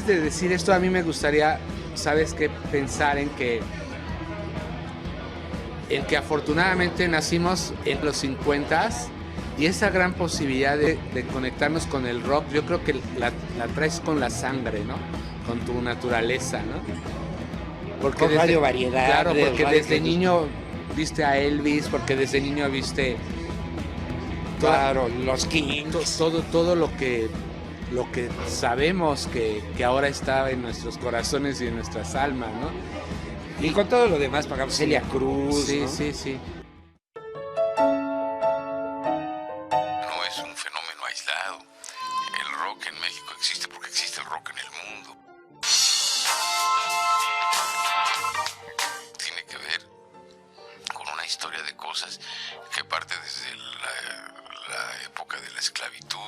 antes de decir esto, a mí me gustaría, ¿sabes qué? Pensar en que afortunadamente nacimos en los 50s y esa gran posibilidad de conectarnos con el rock, yo creo que la traes con la sangre, ¿no? Con tu naturaleza, ¿no? Porque con Radio Variedad. Claro, porque desde niño viste a Elvis, porque desde niño viste... Claro, los Kings. Todo lo que sabemos que ahora está en nuestros corazones y en nuestras almas, ¿no? Y con todo lo demás pagamos Celia Cruz, sí, ¿no? Sí. No es un fenómeno aislado. El rock en México existe porque existe el rock en el mundo. Tiene que ver con una historia de cosas que parte desde la época de la esclavitud.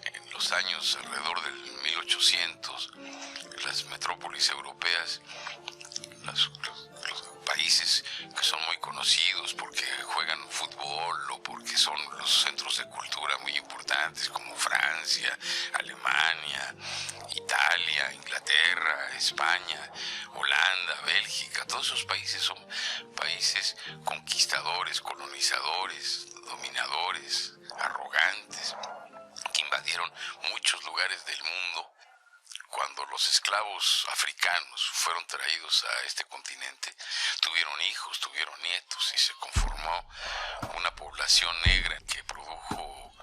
En los años alrededor del 1800, las metrópolis europeas, los países que son muy conocidos porque juegan fútbol o porque son los centros de cultura muy importantes, como Francia, Alemania, Italia, Inglaterra, España, Holanda, Bélgica. Todos esos países son países conquistadores, colonizadores, dominadores, arrogantes, que invadieron muchos lugares del mundo. Cuando los esclavos africanos fueron traídos a este continente, tuvieron hijos, tuvieron nietos y se conformó una población negra que produjo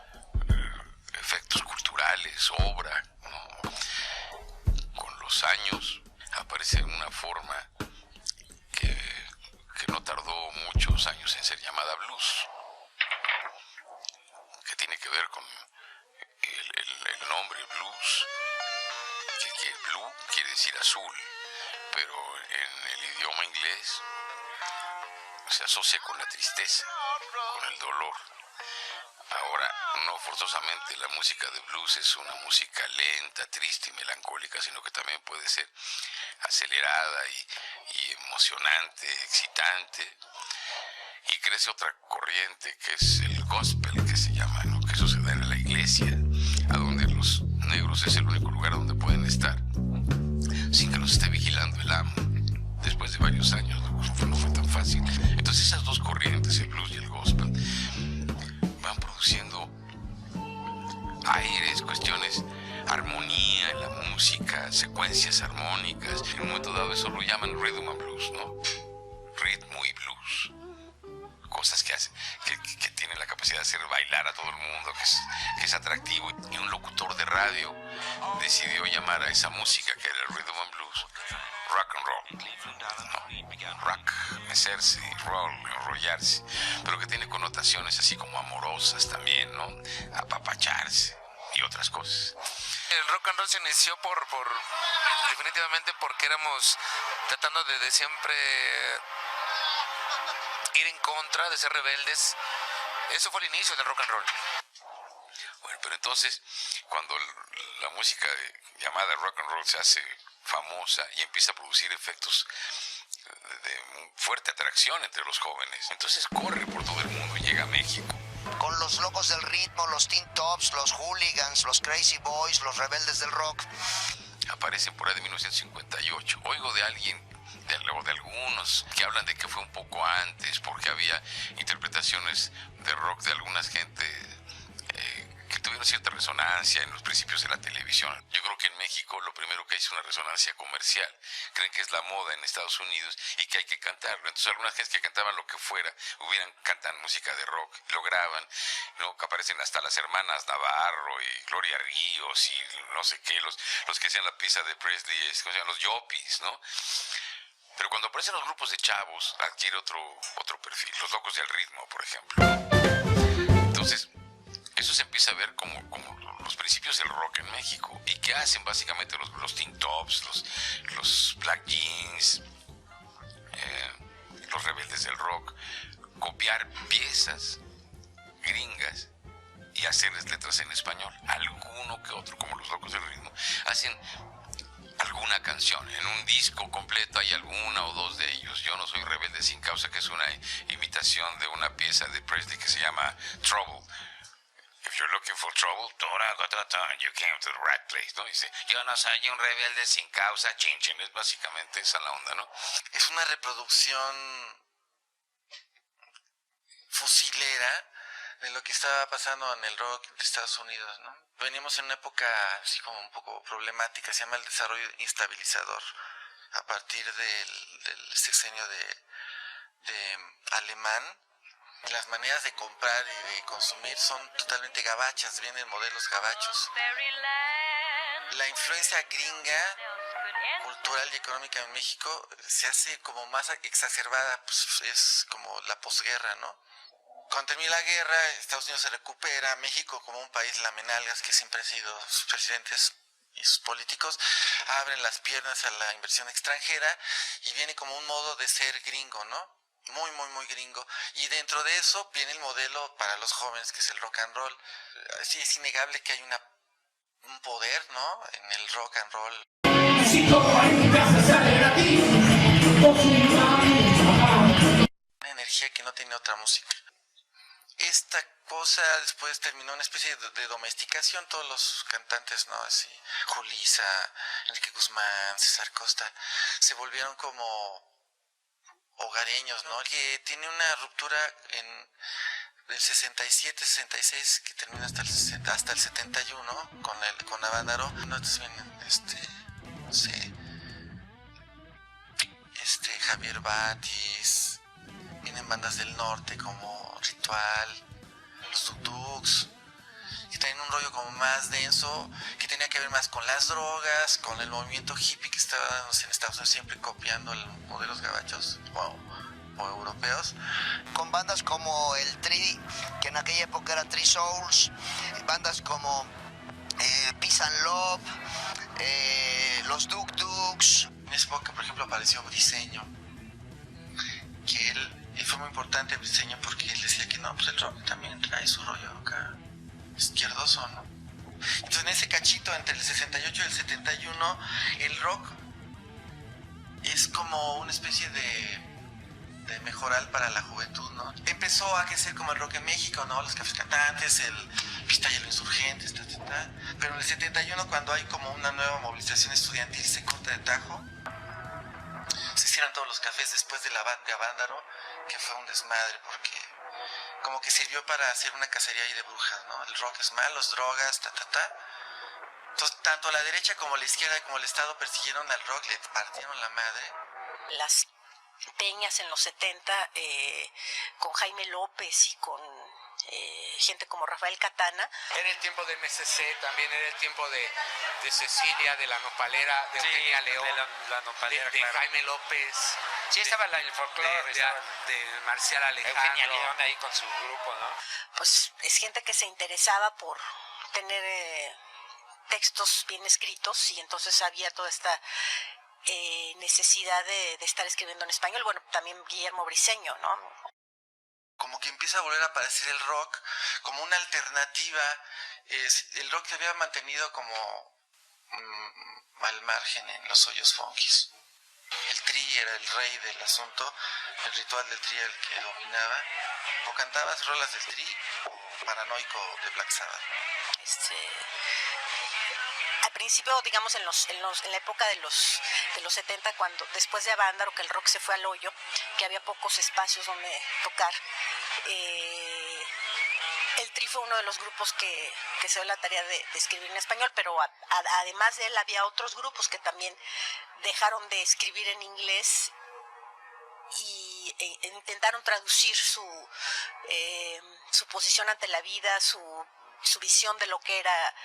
efectos culturales, obra, ¿no? Con los años aparece una forma que no tardó muchos años en ser llamada blues, que tiene que ver con el nombre blues, que blue quiere decir azul, pero en el idioma inglés se asocia con la tristeza, con el dolor. Ahora, no forzosamente la música de blues es una música lenta, triste y melancólica, sino que también puede ser acelerada y emocionante, excitante. Y crece otra corriente que es el gospel, que se llama, ¿no? Que eso se da en la iglesia, a donde los negros es el único lugar donde pueden estar sin que los esté vigilando el amo. Después de varios años no fue tan fácil. Entonces esas dos corrientes, el blues y el gospel, van produciendo aires, cuestiones, armonía en la música, secuencias armónicas. En un momento dado eso lo llaman rhythm and blues, ¿no? Ritmo y blues. Cosas que hacen, que tienen la capacidad de hacer bailar a todo el mundo, que es atractivo. Y un locutor de radio decidió llamar a esa música, que era el rhythm and blues, rock and roll. No, rock, mecerse, roll, enrollarse, pero que tiene connotaciones así como amorosas también, ¿no? Apapacharse y otras cosas. El rock and roll se inició definitivamente porque éramos tratando de siempre ir en contra, de ser rebeldes. Eso fue el inicio del rock and roll. Bueno, pero entonces, cuando la música llamada rock and roll se hace famosa y empieza a producir efectos de fuerte atracción entre los jóvenes, entonces corre por todo el mundo y llega a México. Con los locos del ritmo, los Teen Tops, los Hooligans, los Crazy Boys, los rebeldes del rock. Aparecen por ahí de 1958. Oigo de alguien, o de algunos, que hablan de que fue un poco antes, porque había interpretaciones de rock de algunas gente que tuvieron cierta resonancia en los principios de la televisión. Yo creo que en México lo primero que hay es una resonancia comercial. Creen que es la moda en Estados Unidos y que hay que cantarlo. Entonces algunas gentes que cantaban lo que fuera, cantan música de rock, lo graban, ¿no? Que aparecen hasta las hermanas Navarro y Gloria Ríos y no sé qué, los que hacían la pizza de Presley, ¿cómo se llaman? Los yopis, ¿no? Pero cuando aparecen los grupos de chavos, adquiere otro perfil. Los locos del ritmo, por ejemplo. Entonces, eso se empieza a ver como los principios del rock en México. ¿Y qué hacen básicamente los Teen Tops, los Black Jeans, los rebeldes del rock? Copiar piezas gringas y hacerles letras en español. Alguno que otro, como los locos del ritmo, hacen alguna canción. En un disco completo hay alguna o dos de ellos. Yo no soy rebelde sin causa, que es una imitación de una pieza de Presley que se llama Trouble, if you're looking for trouble, you came to the right place, ¿no? Dice, yo no soy un rebelde sin causa, chin, chin. Es básicamente esa la onda, ¿no? Es una reproducción fusilera de lo que estaba pasando en el rock de Estados Unidos, ¿no? Venimos en una época así como un poco problemática, se llama el desarrollo instabilizador, a partir del sexenio de alemán. Las maneras de comprar y de consumir son totalmente gabachas, vienen modelos gabachos. La influencia gringa, cultural y económica en México, se hace como más exacerbada, pues es como la posguerra, ¿no? Cuando termina la guerra, Estados Unidos se recupera, México como un país lamenalgas que siempre ha sido, sus presidentes y sus políticos abren las piernas a la inversión extranjera y viene como un modo de ser gringo, ¿no? Muy, muy, muy gringo. Y dentro de eso viene el modelo para los jóvenes, que es el rock and roll. Sí, es innegable que hay un poder, ¿no?, en el rock and roll. Una energía que no tiene otra música. Esta cosa después terminó una especie de domesticación. Todos los cantantes, ¿no?, así, Julissa, Enrique Guzmán, César Costa, se volvieron como hogareños, ¿no? Que tiene una ruptura en el 67, 66, que termina hasta el 71 con Avándaro. No, entonces vienen, no sé, Javier Batis, vienen bandas del norte como Ritual, los Tutux, que tienen un rollo como más denso, que tenía que ver más con las drogas, con el movimiento hippie que estaba dándose en Estados Unidos, siempre copiando los modelos gabachos o europeos. Con bandas como el Tri, que en aquella época era Three Souls, bandas como Peace and Love, los Duk Duks. En esa época, por ejemplo, apareció Briseño, que él fue muy importante en Briseño porque él decía que no, pues el rock también trae su rollo acá izquierdoso, ¿no? Entonces en ese cachito entre el 68 y el 71, el rock es como una especie de mejoral para la juventud, ¿no? Empezó a crecer como el rock en México, ¿no? Los Cafés Cantantes, el Pista y los Insurgentes, pero en el 71, cuando hay como una nueva movilización estudiantil, se corta de tajo. Se cierran todos los cafés después de Avándaro, que fue un desmadre porque como que sirvió para hacer una cacería ahí de brujas, ¿no? El rock es malo, las drogas, Entonces, tanto la derecha como la izquierda como el Estado persiguieron al rock, le partieron la madre. Las peñas en los 70 con Jaime López y con gente como Rafael Catana. Era el tiempo de MSC, también era el tiempo de Cecilia, de la Nopalera, de Eugenia León, de la Nopalera, de claro. Jaime López. Sí, estaba el folclore, de Marcial Alejandro. Eugenia León ahí con su grupo, ¿no? Pues es gente que se interesaba por tener textos bien escritos y entonces había toda esta necesidad de estar escribiendo en español. Bueno, también Guillermo Briseño, ¿no? Como que empieza a volver a aparecer el rock como una alternativa. El rock se había mantenido como al margen en los hoyos funkis. El Tri era el rey del asunto, el Ritual del Tri era el que dominaba. O cantabas rolas del Tri o Paranoico de Black Sabbath. Al principio, digamos, en la época de los 70, cuando después de Avándaro, que el rock se fue al hoyo, que había pocos espacios donde tocar, el Tri fue uno de los grupos que se dio la tarea de escribir en español, pero además de él había otros grupos que también dejaron de escribir en inglés y intentaron traducir su posición ante la vida, su visión de lo que era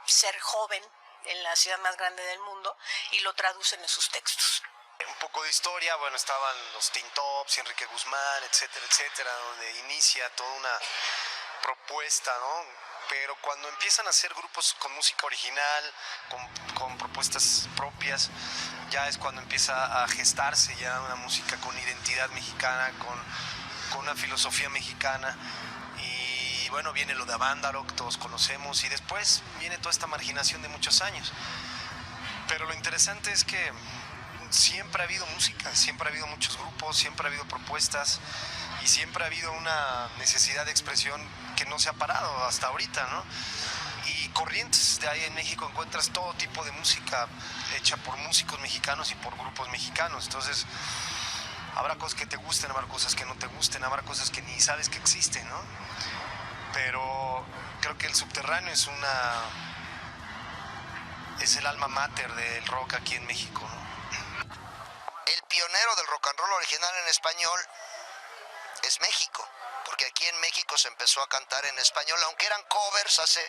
ser joven en la ciudad más grande del mundo, y lo traducen en sus textos. Un poco de historia, bueno, estaban los Teen Tops, Enrique Guzmán, etcétera, etcétera, donde inicia toda una propuesta, ¿no? Pero cuando empiezan a hacer grupos con música original, con propuestas propias, ya es cuando empieza a gestarse ya una música con identidad mexicana, con una filosofía mexicana. Y bueno, viene lo de Avándaro, que todos conocemos, y después viene toda esta marginación de muchos años. Pero lo interesante es que siempre ha habido música, siempre ha habido muchos grupos, siempre ha habido propuestas y siempre ha habido una necesidad de expresión que no se ha parado hasta ahorita, ¿no? Y corrientes de ahí en México encuentras todo tipo de música hecha por músicos mexicanos y por grupos mexicanos. Entonces habrá cosas que te gusten, habrá cosas que no te gusten, habrá cosas que ni sabes que existen, ¿no? Pero creo que el subterráneo es el alma mater del rock aquí en México, ¿no? El pionero del rock and roll original en español es México, porque aquí en México se empezó a cantar en español, aunque eran covers hace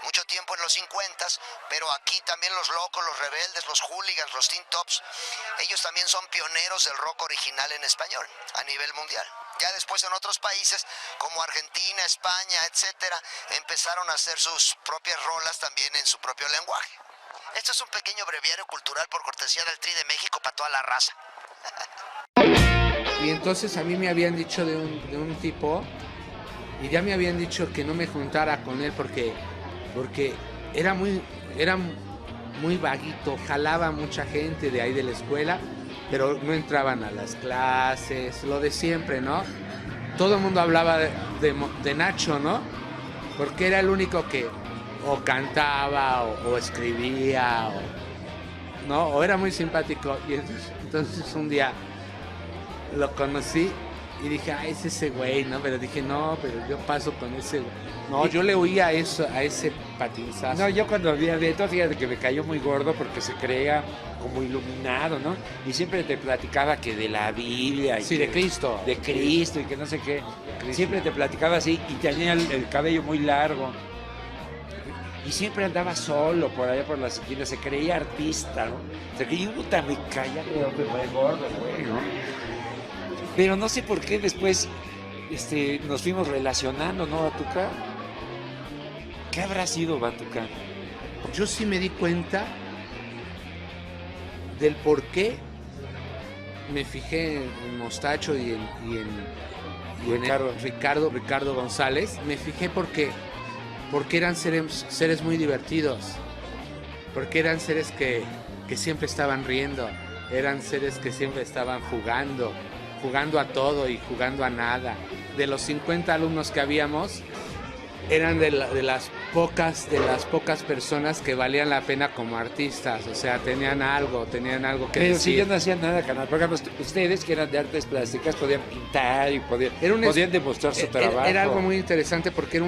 mucho tiempo en los 50s, pero aquí también los Locos, los Rebeldes, los Hooligans, los Teen Tops, ellos también son pioneros del rock original en español a nivel mundial. Ya después en otros países como Argentina, España, etcétera, empezaron a hacer sus propias rolas también en su propio lenguaje. Esto es un pequeño breviario cultural por cortesía del Tri de México para toda la raza. Y entonces a mí me habían dicho de un tipo, y ya me habían dicho que no me juntara con él porque era muy vaguito, jalaba mucha gente de ahí de la escuela, pero no entraban a las clases, lo de siempre, ¿no? Todo el mundo hablaba de Nacho, ¿no? Porque era el único que o cantaba o escribía, ¿no? O era muy simpático. Y entonces un día lo conocí y dije, es ese güey, ¿no? Pero dije, no, pero yo paso con ese güey. No, yo le oía eso, a ese patinzazo. No, yo cuando vi a Beto, fíjate que me cayó muy gordo porque se creía como iluminado, ¿no? Y siempre te platicaba que de la Biblia. Sí, de Cristo. De Cristo y que no sé qué. Siempre te platicaba así y tenía el cabello muy largo. Y siempre andaba solo por allá por las esquinas, se creía artista, ¿no? Se creía uno también calla, pero me fue gordo, güey, ¿no? Pero no sé por qué después nos fuimos relacionando, ¿no, Batuca? ¿Qué habrá sido, Batuca? Yo sí me di cuenta del por qué me fijé en Mostacho y en Ricardo González. Me fijé porque eran seres muy divertidos, porque eran seres que siempre estaban riendo, eran seres que siempre estaban jugando a todo y jugando a nada. De los 50 alumnos que habíamos, eran de las pocas personas que valían la pena como artistas, o sea, tenían algo que Pero decir. si yo no hacía nada, canal. Por ejemplo, ustedes que eran de artes plásticas podían pintar y podían demostrar su trabajo. Era algo muy interesante porque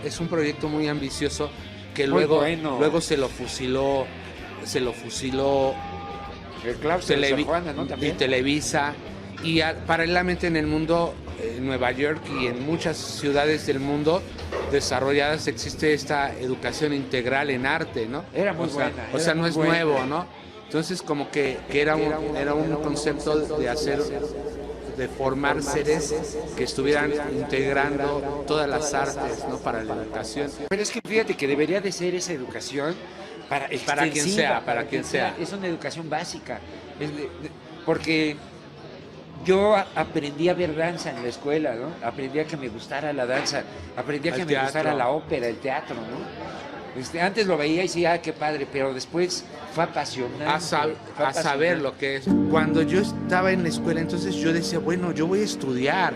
es un proyecto muy ambicioso que Muy luego bueno. se lo fusiló El claustro de San Juana, ¿no? y También. Televisa, y paralelamente en el mundo, en Nueva York y en muchas ciudades del mundo desarrolladas existe esta educación integral en arte, ¿no? Era muy buena. O sea, era no muy es buena. nuevo, ¿no? Entonces como que era un concepto de formar seres que estuvieran integrando todas las artes, ¿no? Para la educación. Pero es que fíjate que debería de ser esa educación para quien sea. Es una educación básica. Porque yo aprendí a ver danza en la escuela, ¿no? Aprendí a que me gustara la danza, aprendí a que me gustara la ópera, el teatro, ¿no? Antes lo veía y decía, qué padre, pero después fue apasionante. A saber lo que es. Cuando yo estaba en la escuela, entonces yo decía, bueno, yo voy a estudiar,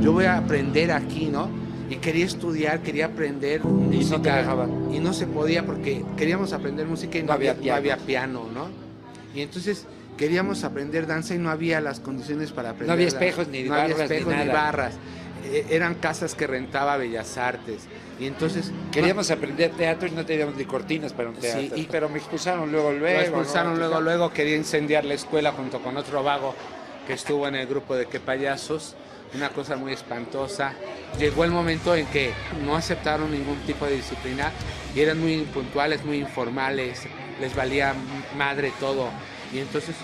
yo voy a aprender aquí, ¿no? Y quería estudiar, quería aprender música. no te dejaban. Y no se podía porque queríamos aprender música y no había piano, ¿no? Y entonces queríamos aprender danza y no había las condiciones para aprender. No había espejos, ni barras, ni nada. barras. Eran casas que rentaba Bellas Artes. Y entonces queríamos aprender teatro y no teníamos ni cortinas para un teatro. Sí, pero me expulsaron luego. Lo expulsaron luego, quería incendiar la escuela junto con otro vago que estuvo en el grupo de Qué Payasos. Una cosa muy espantosa. Llegó el momento en que no aceptaron ningún tipo de disciplina y eran muy impuntuales, muy informales, les valía madre todo. Y entonces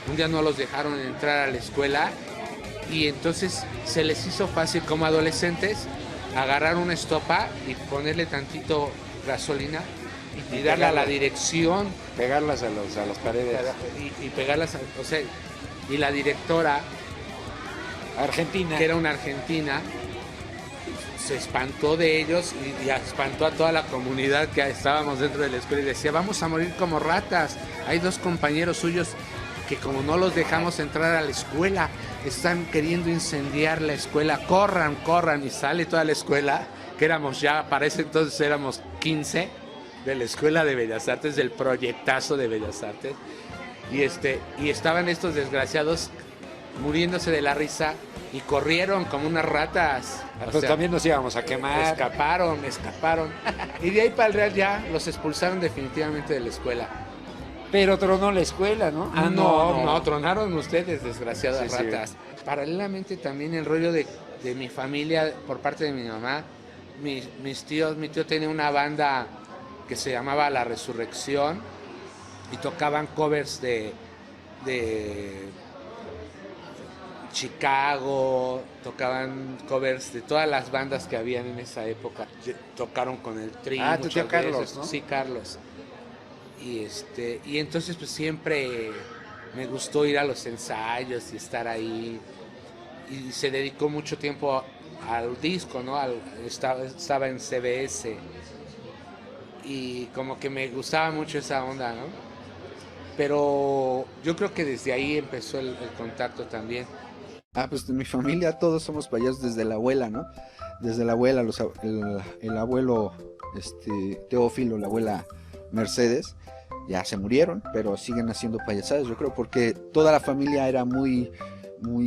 un día no los dejaron entrar a la escuela y entonces se les hizo fácil como adolescentes agarrar una estopa y ponerle tantito gasolina y darle a la dirección. Pegarlas a las paredes. Y pegarlas, o sea, y la directora argentina, que era una argentina, se espantó de ellos y espantó a toda la comunidad que estábamos dentro de la escuela y decía, vamos a morir como ratas. Hay 2 compañeros suyos que como no los dejamos entrar a la escuela, están queriendo incendiar la escuela, corran, y sale toda la escuela que éramos ya, para ese entonces éramos 15 de la Escuela de Bellas Artes, del proyectazo de Bellas Artes, y estaban estos desgraciados muriéndose de la risa y corrieron como unas ratas. Pues también nos íbamos a quemar. Escaparon. Y de ahí para el Real ya los expulsaron definitivamente de la escuela. Pero tronó la escuela, ¿no? No, tronaron ustedes, desgraciadas Sí, ratas. Paralelamente también el rollo de mi familia, por parte de mi mamá, mi tío tenía una banda que se llamaba La Resurrección y tocaban covers de Chicago, tocaban covers de todas las bandas que habían en esa época. Tocaron con el Tri. Tu tío Carlos, ¿no? Sí, Carlos. Y entonces pues siempre me gustó ir a los ensayos y estar ahí. Y se dedicó mucho tiempo al disco, ¿no? Estaba en CBS. Y como que me gustaba mucho esa onda, ¿no? Pero yo creo que desde ahí empezó el contacto también. Pues en mi familia todos somos payasos desde la abuela, ¿no? Desde la abuela, el abuelo Teófilo, la abuela Mercedes, ya se murieron, pero siguen haciendo payasadas, yo creo, porque toda la familia era muy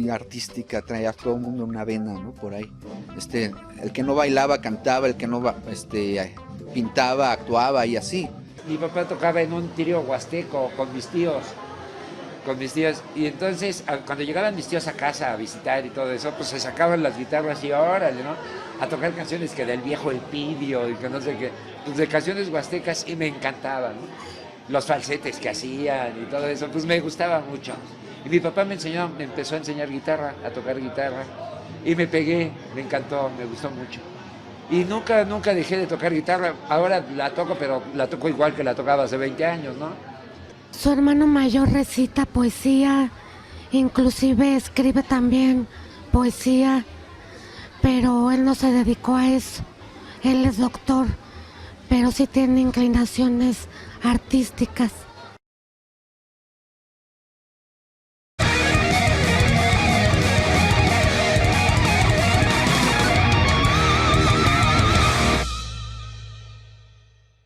artística, traía a todo el mundo una vena, ¿no? Por ahí. El que no bailaba, cantaba, el que no pintaba, actuaba y así. Mi papá tocaba en un trío huasteco con mis tíos. Y entonces cuando llegaban mis tíos a casa a visitar y todo eso, pues se sacaban las guitarras y órale, ¿no? A tocar canciones que del viejo Elpidio y que no sé qué, pues de canciones huastecas, y me encantaban, ¿no? Los falsetes que hacían y todo eso, pues me gustaba mucho. Y mi papá me empezó a enseñar a tocar guitarra, y me pegué, me encantó, me gustó mucho. Y nunca dejé de tocar guitarra. Ahora la toco, pero la toco igual que la tocaba hace 20 años, ¿no? Su hermano mayor recita poesía, inclusive escribe también poesía, pero él no se dedicó a eso. Él es doctor, pero sí tiene inclinaciones artísticas.